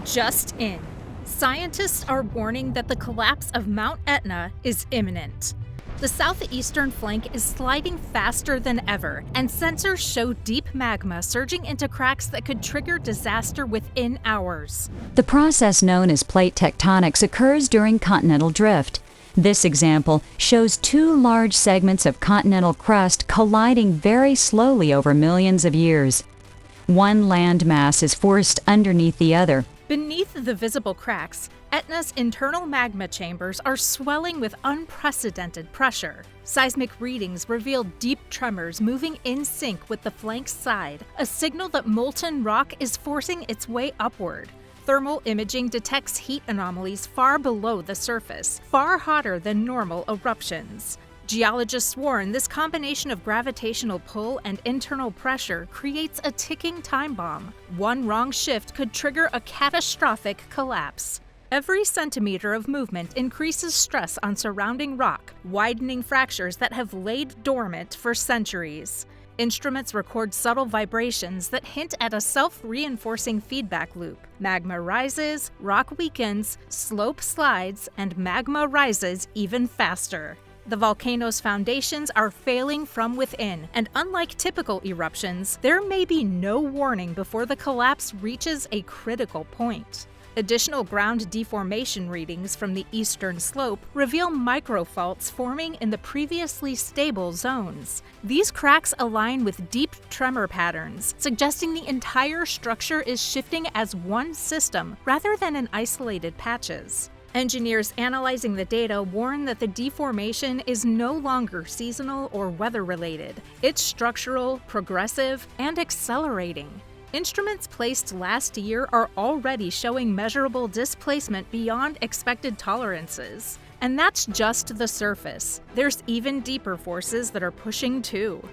Just in. Scientists are warning that the collapse of Mount Etna is imminent. The southeastern flank is sliding faster than ever, and sensors show deep magma surging into cracks that could trigger disaster within hours. The process known as plate tectonics occurs during continental drift. This example shows two large segments of continental crust colliding very slowly over millions of years. One land mass is forced underneath the other. Beneath the visible cracks, Etna's internal magma chambers are swelling with unprecedented pressure. Seismic readings reveal deep tremors moving in sync with the flank's side, a signal that molten rock is forcing its way upward. Thermal imaging detects heat anomalies far below the surface, far hotter than normal eruptions. Geologists warn this combination of gravitational pull and internal pressure creates a ticking time bomb. One wrong shift could trigger a catastrophic collapse. Every centimeter of movement increases stress on surrounding rock, widening fractures that have laid dormant for centuries. Instruments record subtle vibrations that hint at a self-reinforcing feedback loop. Magma rises, rock weakens, slope slides, and magma rises even faster. The volcano's foundations are failing from within, and unlike typical eruptions, there may be no warning before the collapse reaches a critical point. Additional ground deformation readings from the eastern slope reveal microfaults forming in the previously stable zones. These cracks align with deep tremor patterns, suggesting the entire structure is shifting as one system rather than in isolated patches. Engineers analyzing the data warn that the deformation is no longer seasonal or weather-related. It's structural, progressive, and accelerating. Instruments placed last year are already showing measurable displacement beyond expected tolerances. And that's just the surface. There's even deeper forces that are pushing too.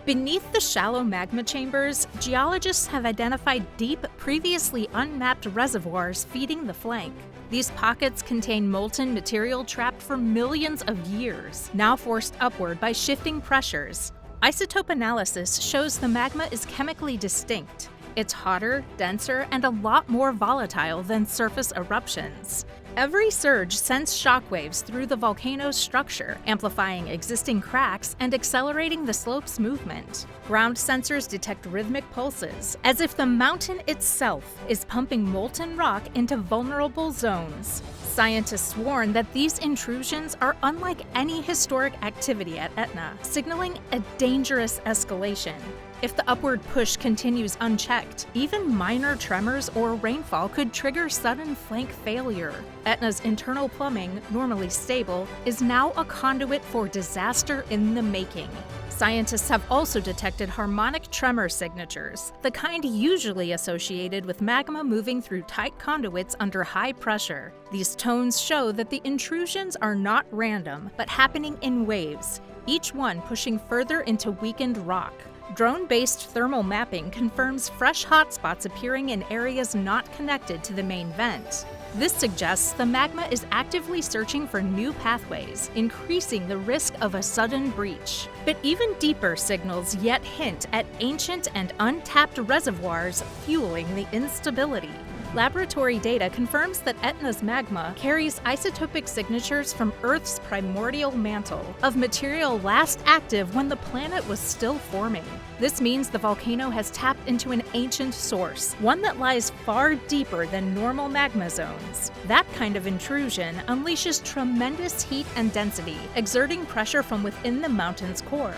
Beneath the shallow magma chambers, geologists have identified deep, previously unmapped reservoirs feeding the flank. These pockets contain molten material trapped for millions of years, now forced upward by shifting pressures. Isotope analysis shows the magma is chemically distinct. It's hotter, denser, and a lot more volatile than surface eruptions. Every surge sends shockwaves through the volcano's structure, amplifying existing cracks and accelerating the slope's movement. Ground sensors detect rhythmic pulses, as if the mountain itself is pumping molten rock into vulnerable zones. Scientists warn that these intrusions are unlike any historic activity at Etna, signaling a dangerous escalation. If the upward push continues unchecked, even minor tremors or rainfall could trigger sudden flank failure. Etna's internal plumbing, normally stable, is now a conduit for disaster in the making. Scientists have also detected harmonic tremor signatures, the kind usually associated with magma moving through tight conduits under high pressure. These tones show that the intrusions are not random, but happening in waves, each one pushing further into weakened rock. Drone-based thermal mapping confirms fresh hotspots appearing in areas not connected to the main vent. This suggests the magma is actively searching for new pathways, increasing the risk of a sudden breach. But even deeper signals yet hint at ancient and untapped reservoirs fueling the instability. Laboratory data confirms that Etna's magma carries isotopic signatures from Earth's primordial mantle, of material last active when the planet was still forming. This means the volcano has tapped into an ancient source, one that lies far deeper than normal magma zones. That kind of intrusion unleashes tremendous heat and density, exerting pressure from within the mountain's core.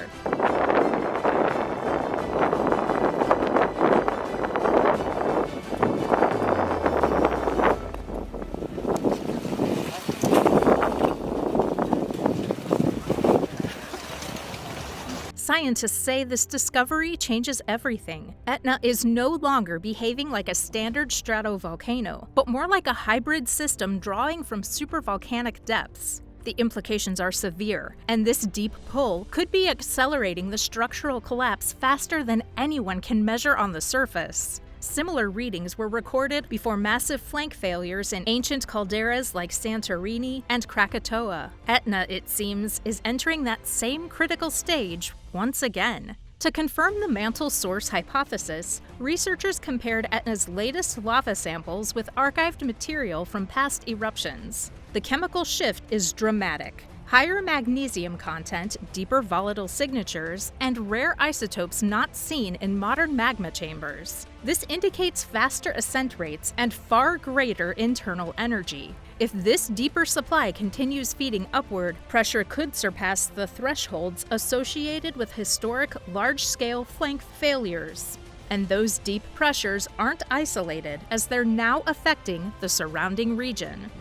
Scientists say this discovery changes everything. Etna is no longer behaving like a standard stratovolcano, but more like a hybrid system drawing from supervolcanic depths. The implications are severe, and this deep pull could be accelerating the structural collapse faster than anyone can measure on the surface. Similar readings were recorded before massive flank failures in ancient calderas like Santorini and Krakatoa. Etna, it seems, is entering that same critical stage once again. To confirm the mantle source hypothesis, researchers compared Etna's latest lava samples with archived material from past eruptions. The chemical shift is dramatic. Higher magnesium content, deeper volatile signatures, and rare isotopes not seen in modern magma chambers. This indicates faster ascent rates and far greater internal energy. If this deeper supply continues feeding upward, pressure could surpass the thresholds associated with historic large-scale flank failures. And those deep pressures aren't isolated, as they're now affecting the surrounding region.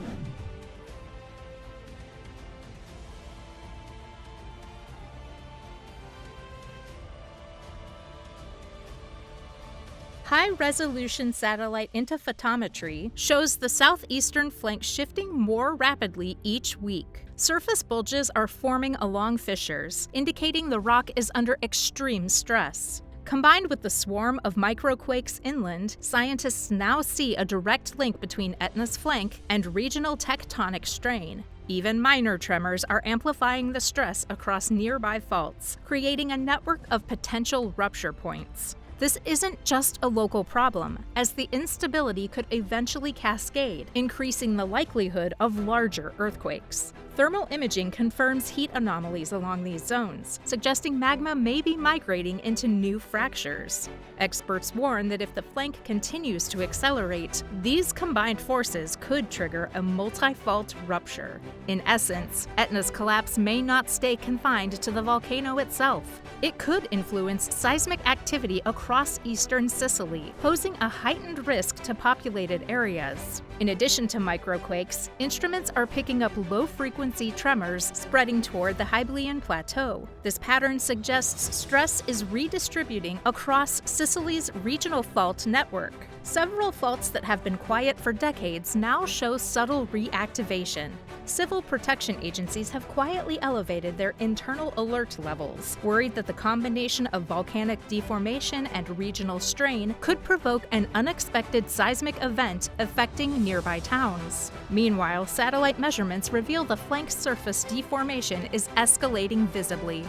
High-resolution satellite interphotometry shows the southeastern flank shifting more rapidly each week. Surface bulges are forming along fissures, indicating the rock is under extreme stress. Combined with the swarm of microquakes inland, scientists now see a direct link between Etna's flank and regional tectonic strain. Even minor tremors are amplifying the stress across nearby faults, creating a network of potential rupture points. This isn't just a local problem, as the instability could eventually cascade, increasing the likelihood of larger earthquakes. Thermal imaging confirms heat anomalies along these zones, suggesting magma may be migrating into new fractures. Experts warn that if the flank continues to accelerate, these combined forces could trigger a multi-fault rupture. In essence, Etna's collapse may not stay confined to the volcano itself. It could influence seismic activity across eastern Sicily, posing a heightened risk to populated areas. In addition to microquakes, instruments are picking up low-frequency tremors spreading toward the Hybalian Plateau. This pattern suggests stress is redistributing across Sicily's regional fault network. Several faults that have been quiet for decades now show subtle reactivation. Civil protection agencies have quietly elevated their internal alert levels, worried that the combination of volcanic deformation and regional strain could provoke an unexpected seismic event affecting nearby towns. Meanwhile, satellite measurements reveal the flank surface deformation is escalating visibly.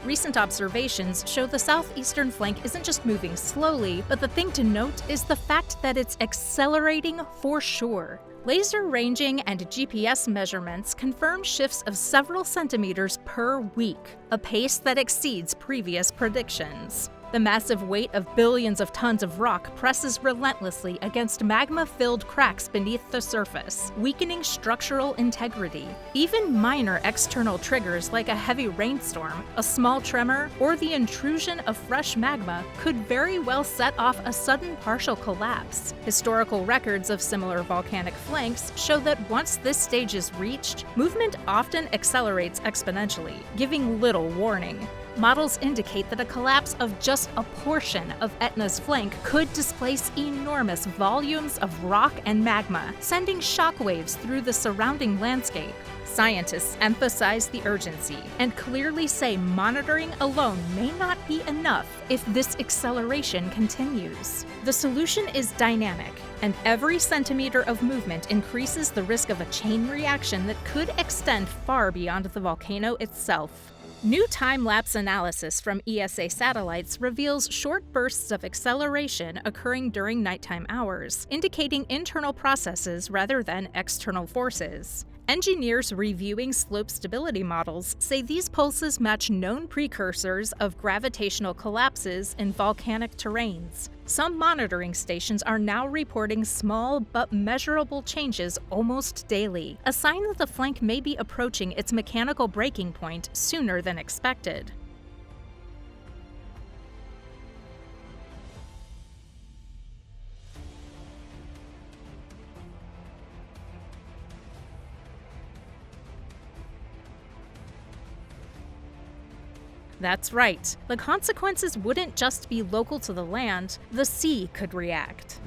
Recent observations show the southeastern flank isn't just moving slowly, but the thing to note is the fact that it's accelerating for sure. Laser ranging and GPS measurements confirm shifts of several centimeters per week, a pace that exceeds previous predictions. The massive weight of billions of tons of rock presses relentlessly against magma-filled cracks beneath the surface, weakening structural integrity. Even minor external triggers like a heavy rainstorm, a small tremor, or the intrusion of fresh magma could very well set off a sudden partial collapse. Historical records of similar volcanic flanks show that once this stage is reached, movement often accelerates exponentially, giving little warning. Models indicate that a collapse of just a portion of Etna's flank could displace enormous volumes of rock and magma, sending shockwaves through the surrounding landscape. Scientists emphasize the urgency and clearly say monitoring alone may not be enough if this acceleration continues. The solution is dynamic, and every centimeter of movement increases the risk of a chain reaction that could extend far beyond the volcano itself. New time-lapse analysis from ESA satellites reveals short bursts of acceleration occurring during nighttime hours, indicating internal processes rather than external forces. Engineers reviewing slope stability models say these pulses match known precursors of gravitational collapses in volcanic terrains. Some monitoring stations are now reporting small but measurable changes almost daily, a sign that the flank may be approaching its mechanical breaking point sooner than expected. That's right. The consequences wouldn't just be local to the land, the sea could react.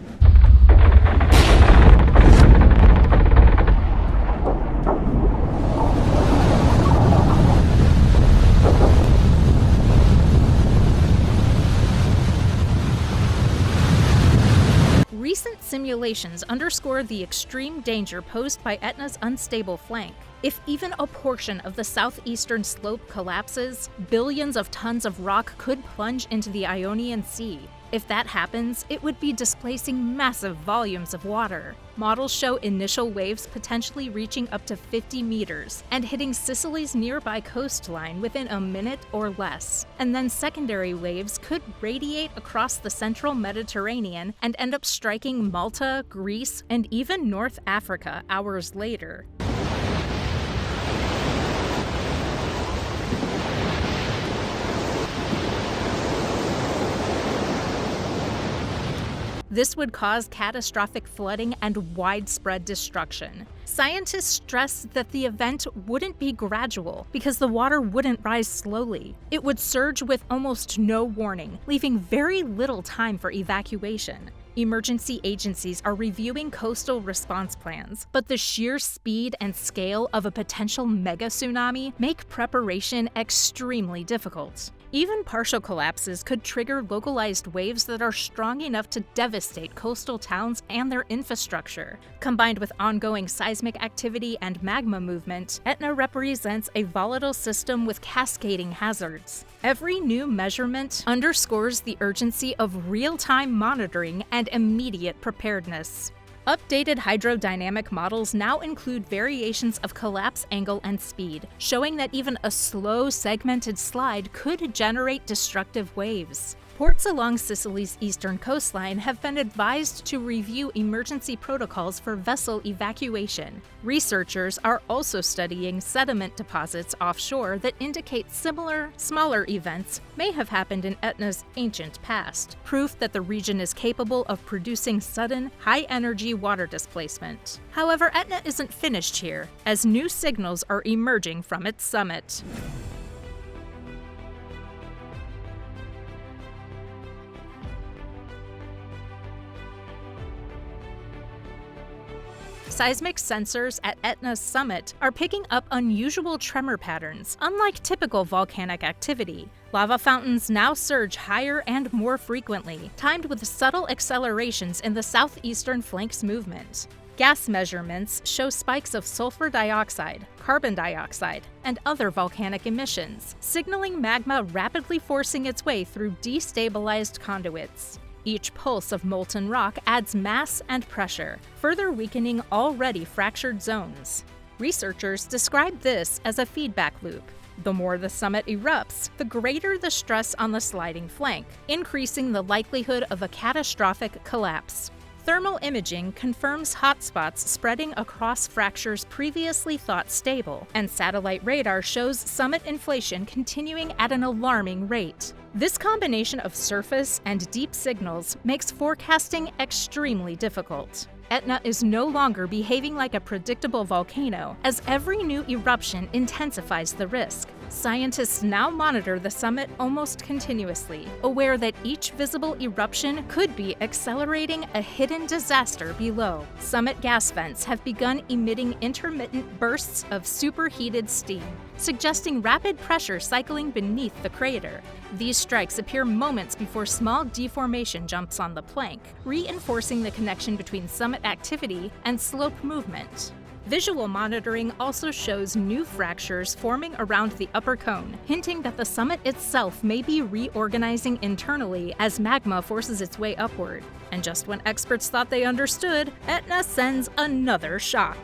escalations underscore the extreme danger posed by Etna's unstable flank. If even a portion of the southeastern slope collapses, billions of tons of rock could plunge into the Ionian Sea. If that happens, it would be displacing massive volumes of water. Models show initial waves potentially reaching up to 50 meters and hitting Sicily's nearby coastline within a minute or less. And then secondary waves could radiate across the central Mediterranean and end up striking Malta, Greece, and even North Africa hours later. This would cause catastrophic flooding and widespread destruction. Scientists stress that the event wouldn't be gradual because the water wouldn't rise slowly. It would surge with almost no warning, leaving very little time for evacuation. Emergency agencies are reviewing coastal response plans, but the sheer speed and scale of a potential mega tsunami make preparation extremely difficult. Even partial collapses could trigger localized waves that are strong enough to devastate coastal towns and their infrastructure. Combined with ongoing seismic activity and magma movement, Etna represents a volatile system with cascading hazards. Every new measurement underscores the urgency of real-time monitoring and immediate preparedness. Updated hydrodynamic models now include variations of collapse angle and speed, showing that even a slow, segmented slide could generate destructive waves. Ports along Sicily's eastern coastline have been advised to review emergency protocols for vessel evacuation. Researchers are also studying sediment deposits offshore that indicate similar, smaller events may have happened in Etna's ancient past, proof that the region is capable of producing sudden, high-energy water displacement. However, Etna isn't finished here, as new signals are emerging from its summit. Seismic sensors at Etna's summit are picking up unusual tremor patterns, unlike typical volcanic activity. Lava fountains now surge higher and more frequently, timed with subtle accelerations in the southeastern flank's movement. Gas measurements show spikes of sulfur dioxide, carbon dioxide, and other volcanic emissions, signaling magma rapidly forcing its way through destabilized conduits. Each pulse of molten rock adds mass and pressure, further weakening already fractured zones. Researchers describe this as a feedback loop. The more the summit erupts, the greater the stress on the sliding flank, increasing the likelihood of a catastrophic collapse. Thermal imaging confirms hotspots spreading across fractures previously thought stable, and satellite radar shows summit inflation continuing at an alarming rate. This combination of surface and deep signals makes forecasting extremely difficult. Etna is no longer behaving like a predictable volcano, as every new eruption intensifies the risk. Scientists now monitor the summit almost continuously, aware that each visible eruption could be accelerating a hidden disaster below. Summit gas vents have begun emitting intermittent bursts of superheated steam, suggesting rapid pressure cycling beneath the crater. These strikes appear moments before small deformation jumps on the plank, reinforcing the connection between summit activity and slope movement. Visual monitoring also shows new fractures forming around the upper cone, hinting that the summit itself may be reorganizing internally as magma forces its way upward. And just when experts thought they understood, Etna sends another shock.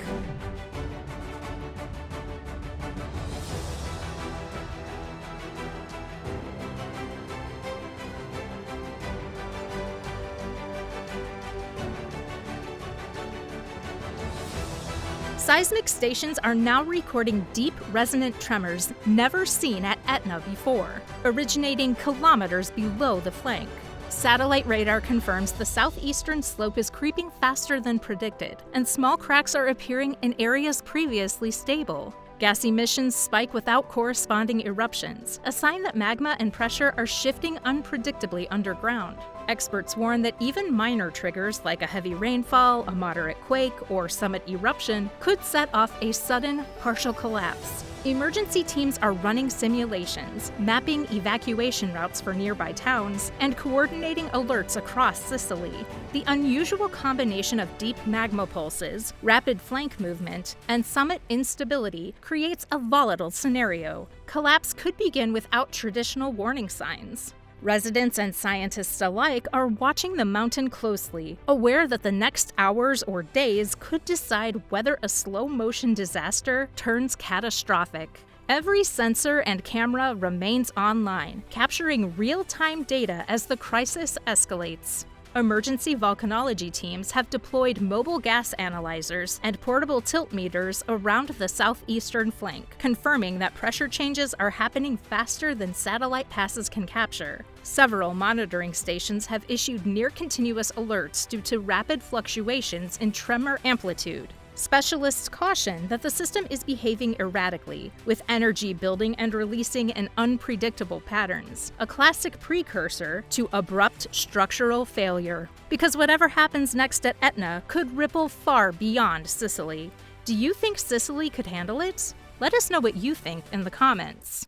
Seismic stations are now recording deep, resonant tremors never seen at Etna before, originating kilometers below the flank. Satellite radar confirms the southeastern slope is creeping faster than predicted, and small cracks are appearing in areas previously stable. Gas emissions spike without corresponding eruptions, a sign that magma and pressure are shifting unpredictably underground. Experts warn that even minor triggers like a heavy rainfall, a moderate quake, or summit eruption could set off a sudden, partial collapse. Emergency teams are running simulations, mapping evacuation routes for nearby towns, and coordinating alerts across Sicily. The unusual combination of deep magma pulses, rapid flank movement, and summit instability creates a volatile scenario. Collapse could begin without traditional warning signs. Residents and scientists alike are watching the mountain closely, aware that the next hours or days could decide whether a slow-motion disaster turns catastrophic. Every sensor and camera remains online, capturing real-time data as the crisis escalates. Emergency volcanology teams have deployed mobile gas analyzers and portable tilt meters around the southeastern flank, confirming that pressure changes are happening faster than satellite passes can capture. Several monitoring stations have issued near-continuous alerts due to rapid fluctuations in tremor amplitude. Specialists caution that the system is behaving erratically, with energy building and releasing in unpredictable patterns, a classic precursor to abrupt structural failure. Because whatever happens next at Etna could ripple far beyond Sicily. Do you think Sicily could handle it? Let us know what you think in the comments.